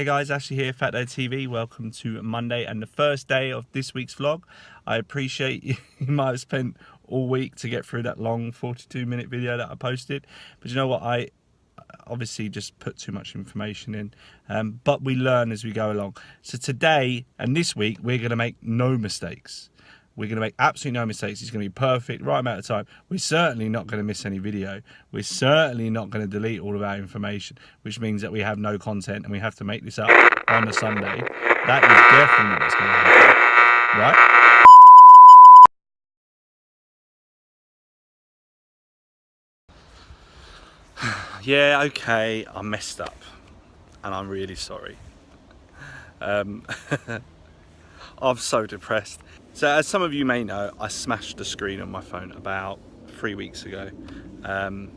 Hey guys, Ashley here, Fat Dad TV. Welcome to Monday and the first day of this week's vlog. I appreciate you might have spent all week to get through that long 42-minute video that I posted. But you know what, I obviously just put too much information in. But we learn as we go along. So today and this week, we're going to make no mistakes. We're going to make absolutely no mistakes. It's going to be perfect, right amount of time. We're certainly not going to miss any video. We're certainly not going to delete all of our information, which means that we have no content and we have to make this up on a Sunday. That is definitely what's going to happen, right? Yeah, okay, I messed up and I'm really sorry. I'm so depressed. So as some of you may know, I smashed the screen on my phone about 3 weeks ago. And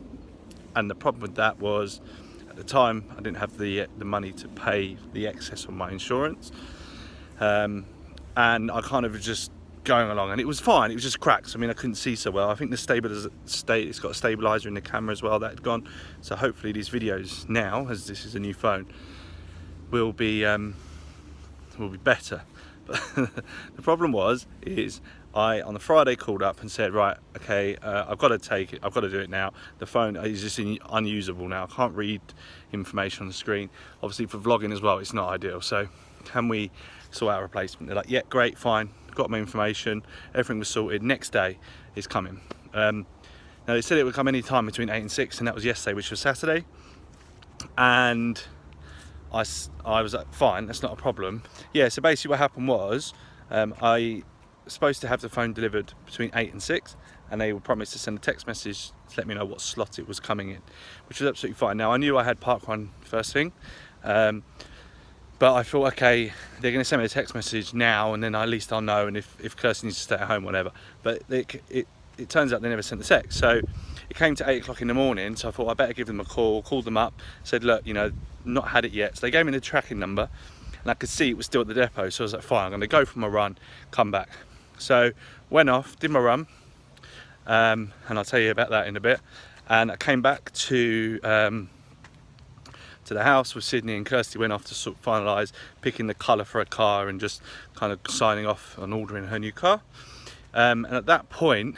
the problem with that was, at the time, I didn't have the money to pay the excess on my insurance. And I kind of was just going along and it was fine, it was just cracks. I mean, I couldn't see so well. I think it's got a stabilizer in the camera as well that had gone. So hopefully these videos now, as this is a new phone, will be better. But the problem is I on the Friday called up and said, right, okay, I've got to take it, I've got to do it now. The phone is just unusable now. I can't read information on the screen. Obviously for vlogging as well, it's not ideal. So can we sort out a replacement? They're like, yeah, great, fine, got my information, everything was sorted. Next day it's coming. Now they said it would come any time between 8 and 6, and that was yesterday, which was Saturday. And I was like, fine, that's not a problem. Yeah, so basically what happened was, I was supposed to have the phone delivered between 8 and 6, and they would promise to send a text message to let me know what slot it was coming in, which was absolutely fine. Now, I knew I had Parkrun first thing, but I thought, okay, they're going to send me a text message now, and then at least I'll know, and if Kirsty needs to stay at home, whatever. But it turns out they never sent the text. So it came to 8 o'clock in the morning, so I thought I better give them a call, called them up, said, look, you know, not had it yet. So they gave me the tracking number and I could see it was still at the depot. So I was like, fine, I'm going to go for my run, come back. So went off, did my run, and I'll tell you about that in a bit. And I came back to the house with Sydney, and Kirsty went off to sort of finalise picking the colour for a car and just kind of signing off on ordering her new car. And at that point,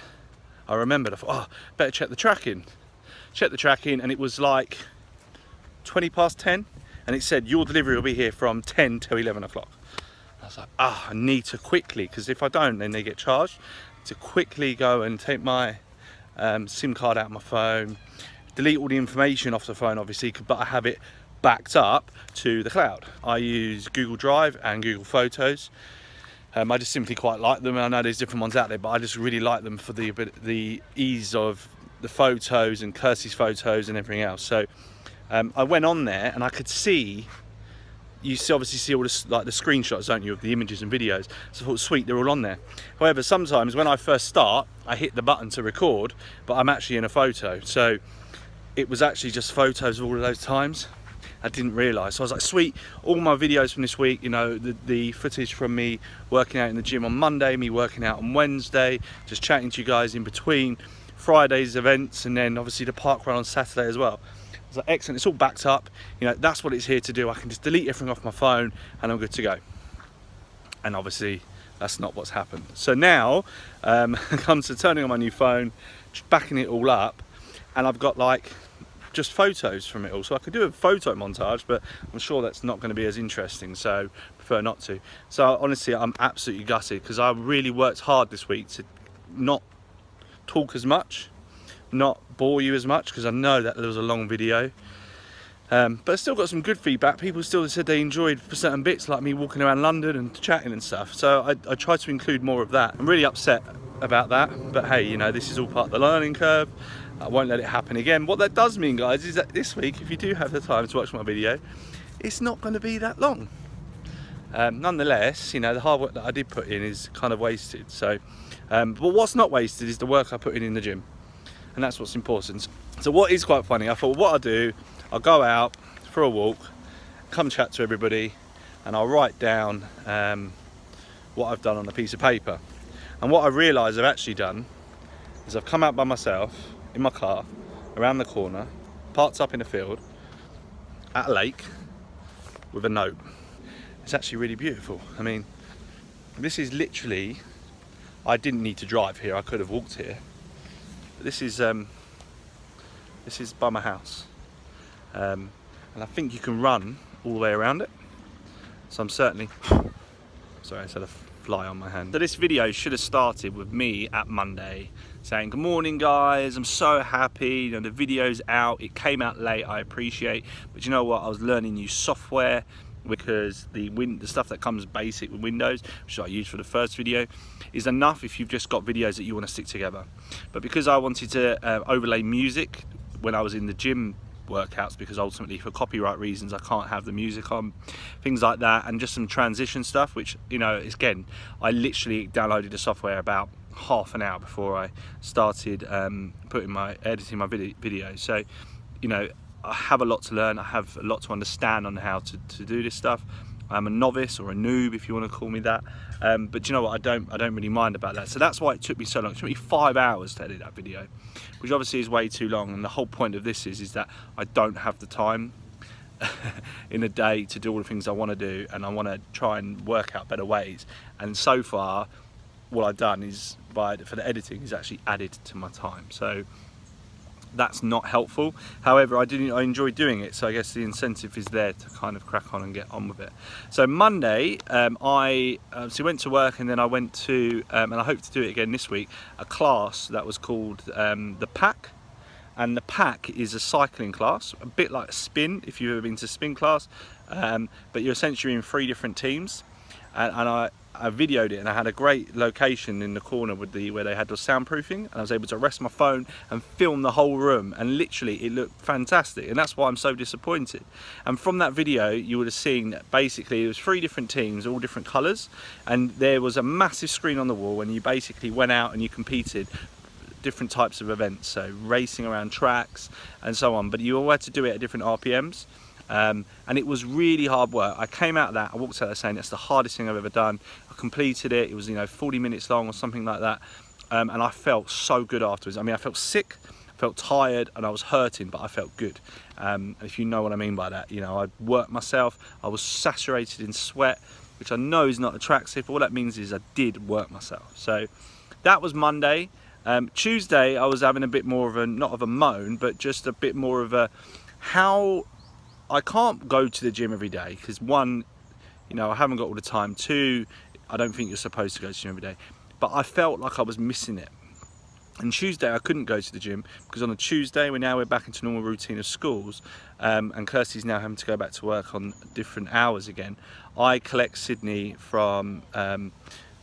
I remembered, I thought, oh, better check the tracking. Check the tracking, and it was like 20 past 10, and it said your delivery will be here from 10 till 11 o'clock. I was like, I need to quickly, because if I don't, then they get charged, to quickly go and take my SIM card out of my phone, delete all the information off the phone, obviously, but I have it backed up to the cloud. I use Google Drive and Google Photos. I just simply quite like them. I know there's different ones out there, but I just really like them for the ease of the photos and Kirsty's photos and everything else. So I went on there and I could see, you obviously see all this, like the screenshots, don't you, of the images and videos. So I thought, sweet, they're all on there. However, sometimes when I first start, I hit the button to record, but I'm actually in a photo. So it was actually just photos of all of those times. I didn't realise. So I was like, sweet, all my videos from this week, you know, the footage from me working out in the gym on Monday, me working out on Wednesday, just chatting to you guys in between, Friday's events, and then obviously the park run on Saturday as well. I was like, excellent, it's all backed up, you know, that's what it's here to do. I can just delete everything off my phone and I'm good to go. And obviously that's not what's happened. So now it comes to turning on my new phone, just backing it all up, and I've got like just photos from it all. So I could do a photo montage, but I'm sure that's not going to be as interesting, so prefer not to. So honestly, I'm absolutely gutted, because I really worked hard this week to not talk as much, not bore you as much, because I know that there was a long video, but I still got some good feedback. People still said they enjoyed certain bits, like me walking around London and chatting and stuff. So I tried to include more of that. I'm really upset about that, but hey, you know, this is all part of the learning curve. I won't let it happen again. What that does mean, guys, is that this week, if you do have the time to watch my video, it's not going to be that long. Nonetheless, you know, the hard work that I did put in is kind of wasted. So but what's not wasted is the work I put in the gym, and that's what's important. So what is quite funny, I thought, what I'll do, I'll go out for a walk, come chat to everybody, and I'll write down what I've done on a piece of paper. And what I realised I've actually done is I've come out by myself in my car, around the corner, parked up in a field, at a lake, with a note. It's actually really beautiful. I mean, this is literally, I didn't need to drive here, I could have walked here. But this is by my house. And I think you can run all the way around it. So I'm certainly, sorry, I said a fly on my hand. So this video should have started with me at Monday saying, good morning guys, I'm so happy, you know, the video's out, it came out late, I appreciate, but you know what, I was learning new software, because the stuff that comes basic with Windows, which I used for the first video, is enough if you've just got videos that you want to stick together. But because I wanted to overlay music when I was in the gym workouts, because ultimately for copyright reasons I can't have the music on, things like that, and just some transition stuff, which, you know, again, I literally downloaded the software about half an hour before I started editing my video. So, you know, I have a lot to learn, I have a lot to understand on how to do this stuff. I'm a novice or a noob, if you want to call me that, but you know what, I don't really mind about that. So that's why it took me so long. It took me 5 hours to edit that video, which obviously is way too long, and the whole point of this is that I don't have the time in a day to do all the things I want to do, and I want to try and work out better ways. And so far what I've done is, for the editing, is actually added to my time. So that's not helpful. However, I enjoy doing it, so I guess the incentive is there to kind of crack on and get on with it. So Monday, I went to work, and then I went to, and I hope to do it again this week, a class that was called the Pack. And the Pack is a cycling class, a bit like spin, if you've ever been to spin class, but you're essentially in 3 different teams. And I videoed it, and I had a great location in the corner with where they had the soundproofing, and I was able to rest my phone and film the whole room, and literally it looked fantastic, and that's why I'm so disappointed. And from that video you would have seen that basically it was 3 different teams, all different colours, and there was a massive screen on the wall, and you basically went out and you competed different types of events, so racing around tracks and so on, but you all had to do it at different RPMs. And it was really hard work. I came out of that, I walked out there saying that's the hardest thing I've ever done. I completed it, it was, you know, 40 minutes long or something like that, and I felt so good afterwards. I mean, I felt sick, I felt tired, and I was hurting, but I felt good. If you know what I mean by that, you know, I worked myself, I was saturated in sweat, which I know is not attractive, but all that means is I did work myself. So that was Monday. Tuesday I was having a bit more of a, not of a moan, but just a bit more of a, how I can't go to the gym every day, because 1, you know, I haven't got all the time. 2, I don't think you're supposed to go to the gym every day, but I felt like I was missing it. And Tuesday I couldn't go to the gym, because on a Tuesday we're back into normal routine of schools, and Kirsty's now having to go back to work on different hours again. I collect Sydney from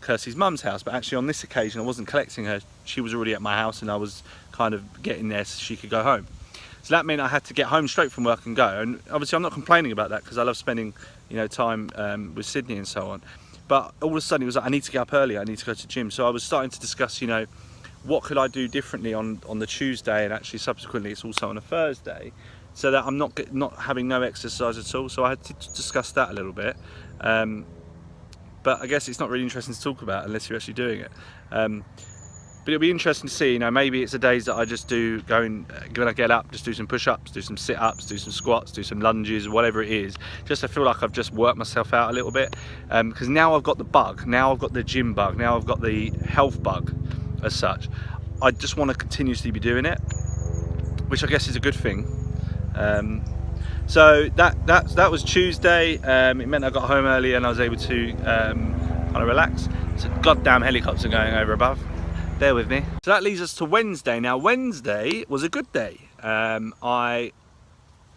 Kirsty's mum's house, but actually on this occasion I wasn't collecting her, she was already at my house, and I was kind of getting there so she could go home. So that meant I had to get home straight from work and go, and obviously I'm not complaining about that, because I love spending, you know, time with Sydney and so on. But all of a sudden it was like, I need to get up early, I need to go to the gym. So I was starting to discuss, you know, what could I do differently on the Tuesday, and actually subsequently it's also on a Thursday, so that I'm not having no exercise at all. So I had to discuss that a little bit. But I guess it's not really interesting to talk about unless you're actually doing it. But it'll be interesting to see, you know, maybe it's the days that I just do, when I get up, just do some push-ups, do some sit-ups, do some squats, do some lunges, whatever it is, just to feel like I've just worked myself out a little bit. Because now I've got the bug, now I've got the gym bug, now I've got the health bug as such. I just want to continuously be doing it, which I guess is a good thing. So that was Tuesday. It meant I got home early and I was able to kind of relax. It's a goddamn helicopter going over above. Bear with me. So that leads us to Wednesday. Now Wednesday was a good day. I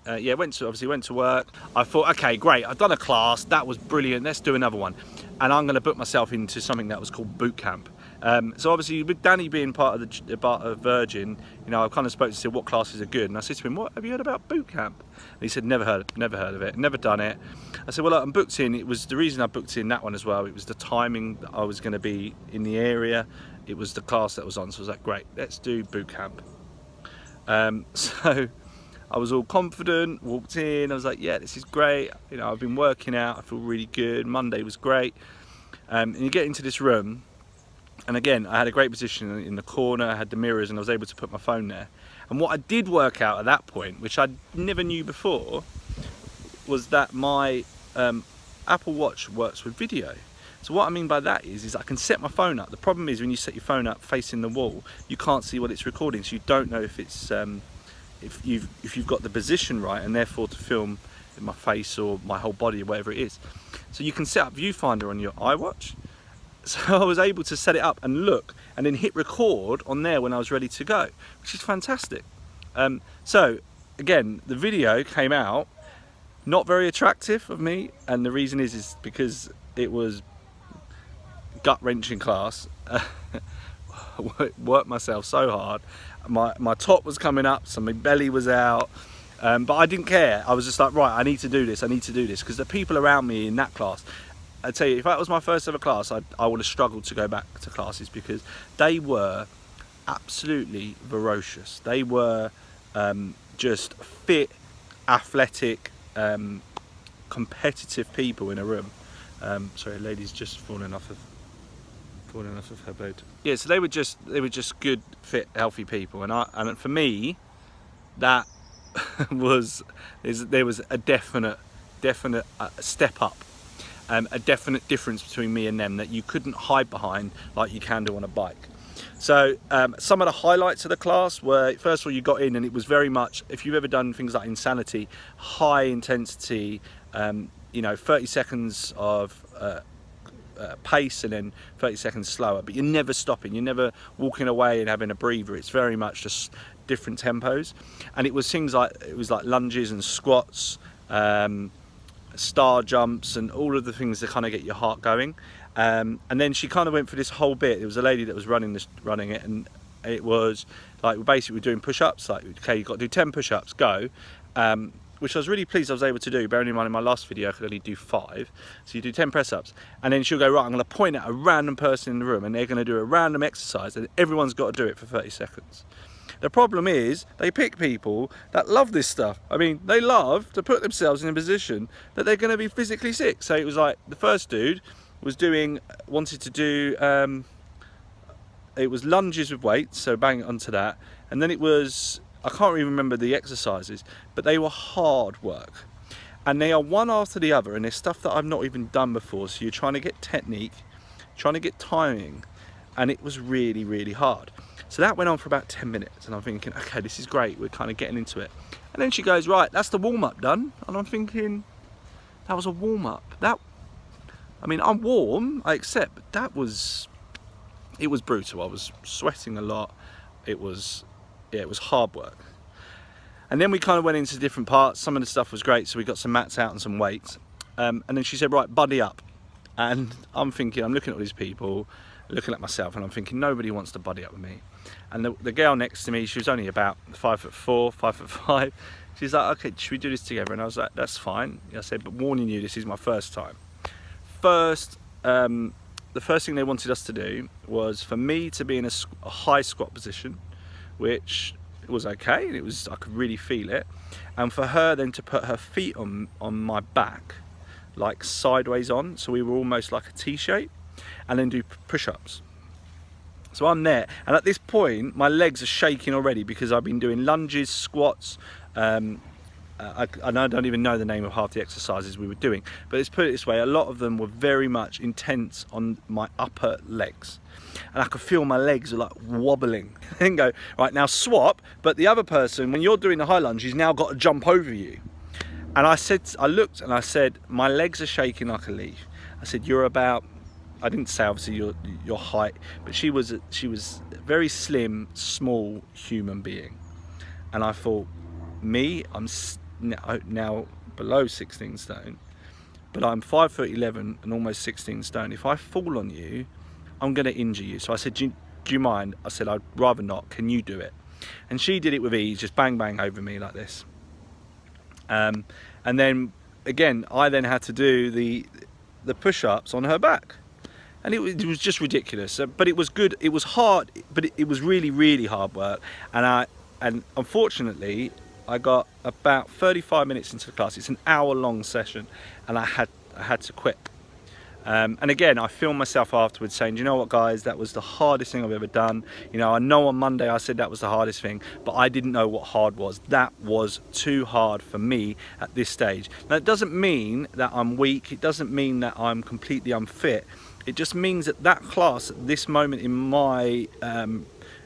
went to work. I thought, okay, great, I've done a class, that was brilliant, let's do another one. And I'm going to book myself into something that was called boot camp. So obviously with Danny being part of Virgin, you know, I kind of spoke to him what classes are good, and I said to him, what have you heard about boot camp? And he said, never heard of it, never done it. I said, well, I'm booked in. It was the reason I booked in that one as well, it was the timing that I was going to be in the area, it was the class that was on, so I was like, great, let's do boot camp. So I was all confident, walked in, I was like, yeah, this is great, you know, I've been working out, I feel really good, Monday was great. And you get into this room, and again, I had a great position in the corner, I had the mirrors, and I was able to put my phone there. And what I did work out at that point, which I never knew before, was that my Apple Watch works with video. So what I mean by that is I can set my phone up. The problem is when you set your phone up facing the wall, you can't see what it's recording, so you don't know if it's if you've got the position right, and therefore to film my face or my whole body or whatever it is. So you can set up viewfinder on your iWatch. So I was able to set it up and look, and then hit record on there when I was ready to go, which is fantastic. So again, the video came out not very attractive of me, and the reason is because it was gut-wrenching class. Worked myself so hard. My top was coming up, so my belly was out, but I didn't care. I was just like, right, I need to do this, because the people around me in that class, I tell you, if that was my first ever class, I would have struggled to go back to classes, because they were absolutely ferocious. They were just fit, athletic, competitive people in a room. Sorry, lady's just fallen off of her boat. Yeah, so they were just good, fit, healthy people, and for me, that there was a definite step up. A definite difference between me and them that you couldn't hide behind like you can do on a bike. So some of the highlights of the class were, first of all, you got in and it was very much, if you've ever done things like Insanity, high intensity, 30 seconds of pace and then 30 seconds slower, but you're never stopping, you're never walking away and having a breather. It's very much just different tempos, and it was like lunges and squats, star jumps, and all of the things that kind of get your heart going. And then she kind of went for this whole bit. There was a lady that was running it, and it was like basically we're doing push-ups. Like, okay, you've got to do 10 push-ups, go. Which I was really pleased I was able to do, bearing in mind in my last video I could only do 5. So you do 10 press-ups, and then she'll go, right, I'm going to point at a random person in the room, and they're going to do a random exercise, and everyone's got to do it for 30 seconds. The problem is, they pick people that love this stuff. I mean, they love to put themselves in a position that they're going to be physically sick. So it was like, the first dude wanted to do, it was lunges with weights, so bang it onto that. And then it was, I can't even remember the exercises, but they were hard work. And they are one after the other, and there's stuff that I've not even done before. So you're trying to get technique, trying to get timing, and it was really, really hard. So that went on for about 10 minutes, and I'm thinking, okay, this is great, we're kind of getting into it. And then she goes, right, that's the warm-up done. And I'm thinking, that was a warm-up. I mean, I'm warm, I accept, but it was brutal. I was sweating a lot. It was hard work. And then we kind of went into different parts. Some of the stuff was great, so we got some mats out and some weights. And then she said, right, buddy up. And I'm thinking, I'm looking at all these people, looking at myself, and I'm thinking, nobody wants to buddy up with me. And the girl next to me, she was only about 5'4", 5'5". She's like, okay, should we do this together? And I was like, that's fine. I said, but warning you, this is my first time. The first thing they wanted us to do was for me to be in a high squat position, which was okay, and I could really feel it. And for her then to put her feet on my back, like sideways on, so we were almost like a T shape, and then do push-ups. So I'm there, and at this point my legs are shaking already because I've been doing lunges, squats, I don't even know the name of half the exercises we were doing, but let's put it this way, a lot of them were very much intense on my upper legs, and I could feel my legs are like wobbling. Then go, right, now swap, but the other person, when you're doing the high lunge, he's now got to jump over you. And I looked and I said, my legs are shaking like a leaf. I said, you're about, I didn't say obviously your height, but she was a very slim, small human being. And I thought, me, I'm now below 16 stone, but I'm 5'11" and almost 16 stone. If I fall on you, I'm going to injure you. So I said, do you mind? I said, I'd rather not. Can you do it? And she did it with ease, just bang, bang over me like this. And then again, I then had to do the push-ups on her back, and it was just ridiculous. But it was good. It was hard, but it was really, really hard work. And unfortunately, I got about 35 minutes into the class. It's an hour-long session, and I had to quit. And again, I filmed myself afterwards saying, do you know what guys, that was the hardest thing I've ever done. You know, I know on Monday I said that was the hardest thing, but I didn't know what hard was. That was too hard for me at this stage. Now it doesn't mean that I'm weak, it doesn't mean that I'm completely unfit. It just means that that class at this moment in my,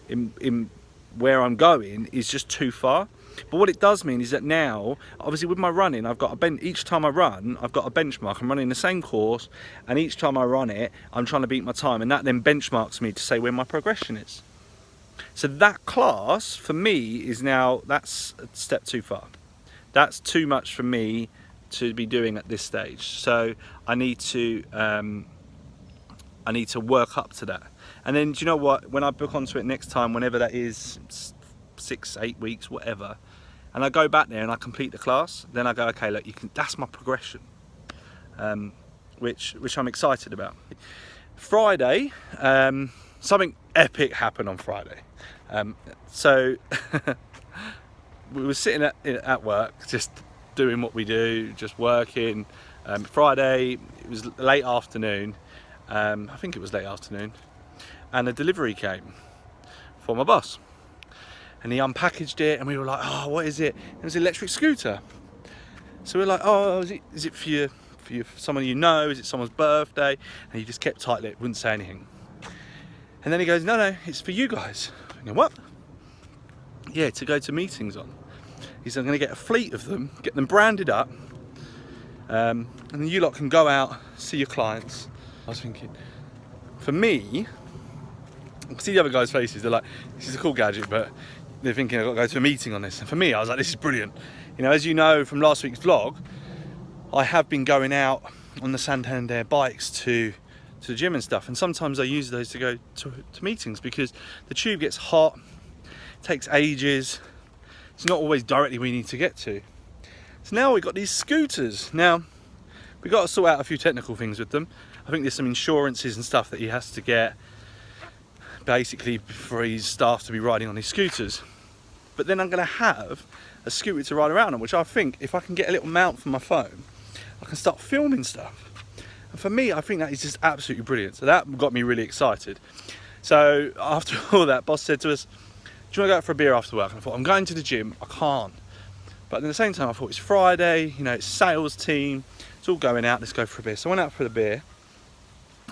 in where I'm going is just too far. But what it does mean is that now, obviously with my running, I've got each time I run, I've got a benchmark. I'm running the same course, and each time I run it, I'm trying to beat my time, and that then benchmarks me to say where my progression is. So that class, for me, is now, that's a step too far. That's too much for me to be doing at this stage. So I need to work up to that. And then, do you know what, when I book onto it next time, whenever that is, 6, 8 weeks, whatever, and I go back there and I complete the class, then I go, okay, look, that's my progression, which I'm excited about. Friday, something epic happened on Friday. So we were sitting at work, just doing what we do, just working. Friday, it was late afternoon, I think it was late afternoon, and a delivery came for my boss. And he unpackaged it, and we were like, oh, what is it? It was an electric scooter. So we were like, oh, is it for someone you know? Is it someone's birthday? And he just kept tight-lipped, wouldn't say anything. And then he goes, no, it's for you guys. I go, what? Yeah, to go to meetings on. He said, I'm going to get a fleet of them, get them branded up, and then you lot can go out, see your clients. I was thinking, for me, I see the other guys' faces, they're like, this is a cool gadget, but they're thinking I've got to go to a meeting on this. And for me, I was like, this is brilliant. You know, as you know from last week's vlog, I have been going out on the Santander bikes to the gym and stuff. And sometimes I use those to go to meetings because the tube gets hot, takes ages. It's not always directly where you need to get to. So now we've got these scooters. Now, we've got to sort out a few technical things with them. I think there's some insurances and stuff that he has to get, basically for his staff to be riding on these scooters. But then I'm going to have a scooter to ride around on, which I think if I can get a little mount for my phone, I can start filming stuff. And for me, I think that is just absolutely brilliant. So that got me really excited. So after all that, boss said to us, do you want to go out for a beer after work? And I thought, I'm going to the gym, I can't. But at the same time, I thought it's Friday, you know, it's sales team, it's all going out, let's go for a beer. So I went out for the beer.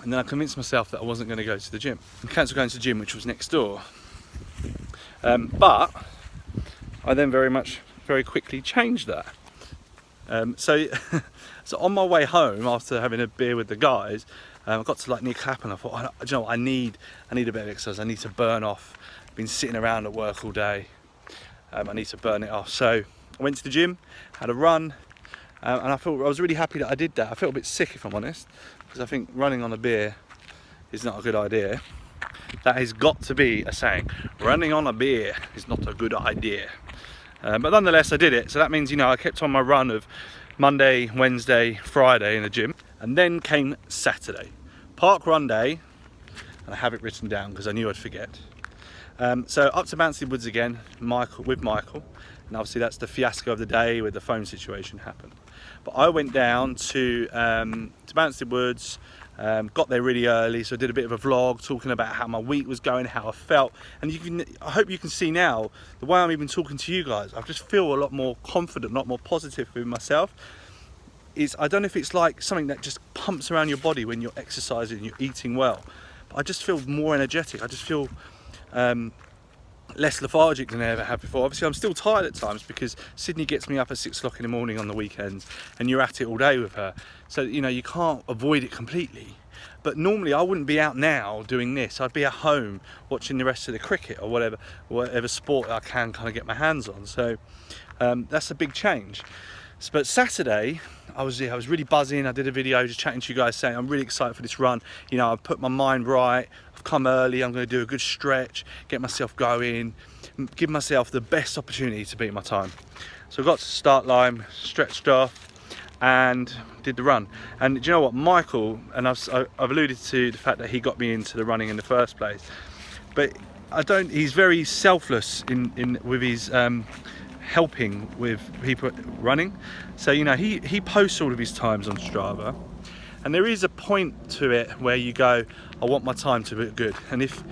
And then I convinced myself that I wasn't going to go to the gym. I cancelled going to the gym, which was next door. But I then very quickly changed that. So on my way home, after having a beer with the guys, I got to like near Clapham, and I thought, you know what, I need a bit of exercise. I need to burn off. I've been sitting around at work all day. I need to burn it off. So I went to the gym, had a run, and I was really happy that I did that. I felt a bit sick, if I'm honest, because I think running on a beer is not a good idea. That has got to be a saying. Running on a beer is not a good idea. But nonetheless, I did it. So that means, you know, I kept on my run of Monday, Wednesday, Friday in the gym. And then came Saturday. Park run day. And I have it written down because I knew I'd forget. So up to Bouncy Woods again, with Michael. And obviously that's the fiasco of the day where the phone situation happened. But I went down to Bouncy Woods, got there really early, so I did a bit of a vlog talking about how my week was going, how I felt. And I hope you can see now, the way I'm even talking to you guys, I just feel a lot more confident, a lot more positive with myself. I don't know if it's like something that just pumps around your body when you're exercising and you're eating well, but I just feel more energetic. I just feel less lethargic than I ever have before. Obviously I'm still tired at times because Sydney gets me up at 6 o'clock in the morning on the weekends, and you're at it all day with her, so you know you can't avoid it completely. But normally I wouldn't be out now doing this. I'd be at home watching the rest of the cricket or whatever sport I can kind of get my hands on. So that's a big change. But Saturday I was really buzzing. I did a video just chatting to you guys saying I'm really excited for this run. You know, I've put my mind right, I've come early, I'm going to do a good stretch, get myself going, give myself the best opportunity to beat my time. So I got to the start line, stretched off and did the run. And do you know what, Michael, and I've alluded to the fact that he got me into the running in the first place, but he's very selfless with his helping with people running. So you know, he posts all of his times on Strava, And there is a point to it where you go, I want my time to be good. And if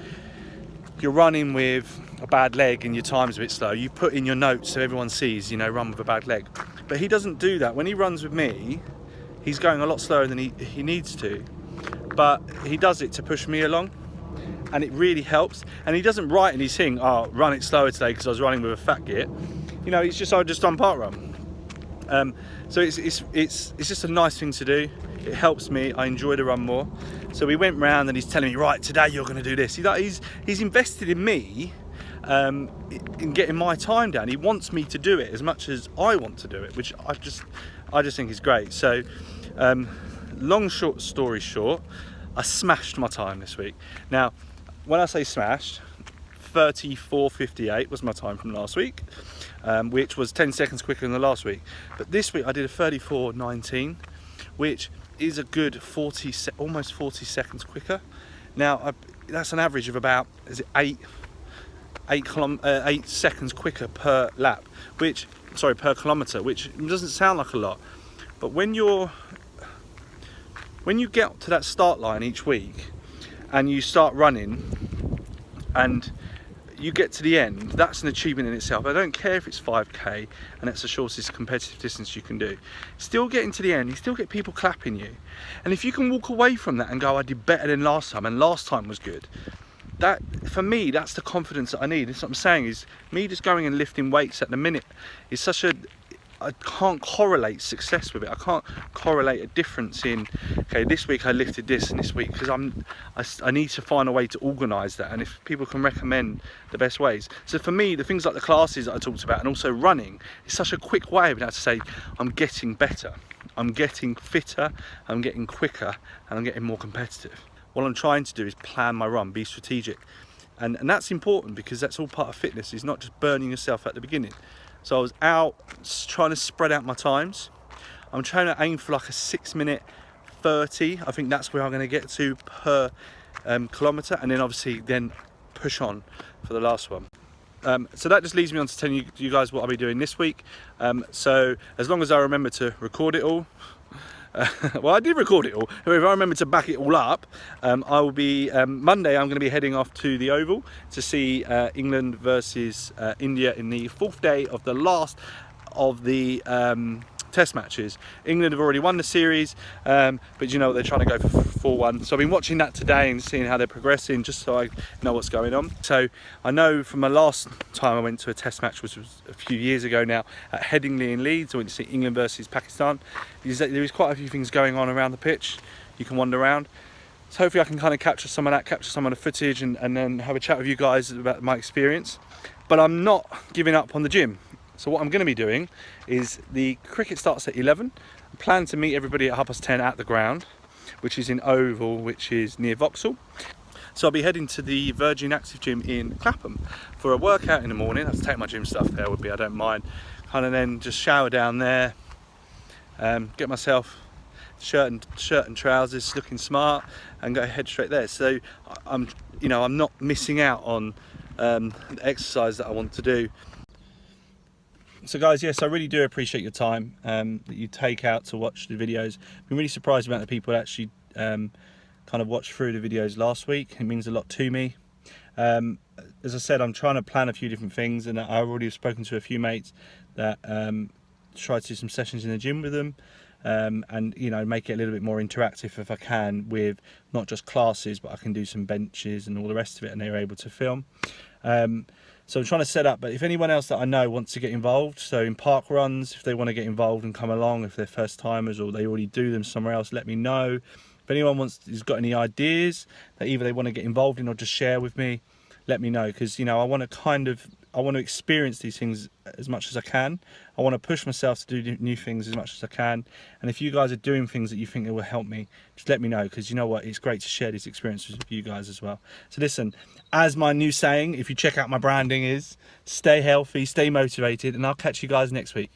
you're running with a bad leg and your time's a bit slow, you put in your notes so everyone sees, you know, run with a bad leg. But he doesn't do that. When he runs with me, he's going a lot slower than he needs to. But he does it to push me along, and it really helps. And he doesn't write in his thing, oh, run it slower today because I was running with a fat git. You know, it's just, I just done park run. So it's just a nice thing to do. It helps me. I enjoy the run more. So we went round and he's telling me, right, today you're going to do this. He's invested in me, in getting my time down. He wants me to do it as much as I want to do it, which I just think is great. So short story short, I smashed my time this week. Now, when I say smashed, 34:58 was my time from last week, which was 10 seconds quicker than the last week. But this week I did a 34:19, which is a good almost 40 seconds quicker. Now that's an average of about, is it 8 seconds quicker per lap, per kilometer, which doesn't sound like a lot, but when you get to that start line each week and you start running and you get to the end, that's an achievement in itself. I don't care if it's 5k and it's the shortest competitive distance you can do. Still getting to the end, you still get people clapping you. And if you can walk away from that and go, I did better than last time and last time was good, that, for me, that's the confidence that I need. That's what I'm saying, is me just going and lifting weights at the minute is I can't correlate success with it. I can't correlate a difference in, okay, this week I lifted this and this week, because I need to find a way to organise that, and if people can recommend the best ways. So for me, the things like the classes that I talked about and also running is such a quick way of being able to say, I'm getting better, I'm getting fitter, I'm getting quicker, and I'm getting more competitive. What I'm trying to do is plan my run, be strategic, and that's important, because that's all part of fitness. It's not just burning yourself at the beginning. So I was out trying to spread out my times. I'm trying to aim for like a 6:30. I think that's where I'm going to get to per kilometre, and then obviously push on for the last one. So that just leads me on to telling you guys what I'll be doing this week. So as long as I remember to record it all, well, I did record it all. If I remember to back it all up, I will be, Monday I'm going to be heading off to the Oval to see England versus India in the 4th day of the last of the test matches. England have already won the series, but you know, they're trying to go for 4-1. So I've been watching that today and seeing how they're progressing, just so I know what's going on. So I know from my last time I went to a test match, which was a few years ago now, at Headingley in Leeds. I went to see England versus Pakistan. There is quite a few things going on around the pitch. You can wander around. So hopefully I can kind of capture some of that, capture some of the footage, and then have a chat with you guys about my experience. But I'm not giving up on the gym. So what I'm going to be doing is, the cricket starts at 11. I plan to meet everybody at 10:30 at the ground, which is in Oval, which is near Vauxhall. So I'll be heading to the Virgin Active Gym in Clapham for a workout in the morning. I have to take my gym stuff there with me, I don't mind. Kind of then just shower down there, get myself shirt and trousers, looking smart, and go head straight there. So I'm not missing out on the exercise that I want to do. So guys, yes, I really do appreciate your time that you take out to watch the videos. I've been really surprised about the people that actually kind of watched through the videos last week. It means a lot to me. As I said, I'm trying to plan a few different things, and I already have spoken to a few mates that try to do some sessions in the gym with them, and you know, make it a little bit more interactive if I can, with not just classes, but I can do some benches and all the rest of it, and they're able to film. So I'm trying to set up, but if anyone else that I know wants to get involved, so in park runs, if they want to get involved and come along, if they're first timers or they already do them somewhere else, let me know. If anyone has got any ideas that either they want to get involved in or just share with me, let me know, because you know, I want to experience these things as much as I can. I want to push myself to do new things as much as I can. And if you guys are doing things that you think that will help me, just let me know, because you know what, it's great to share these experiences with you guys as well. So listen, as my new saying, if you check out my branding, is stay healthy, stay motivated, and I'll catch you guys next week.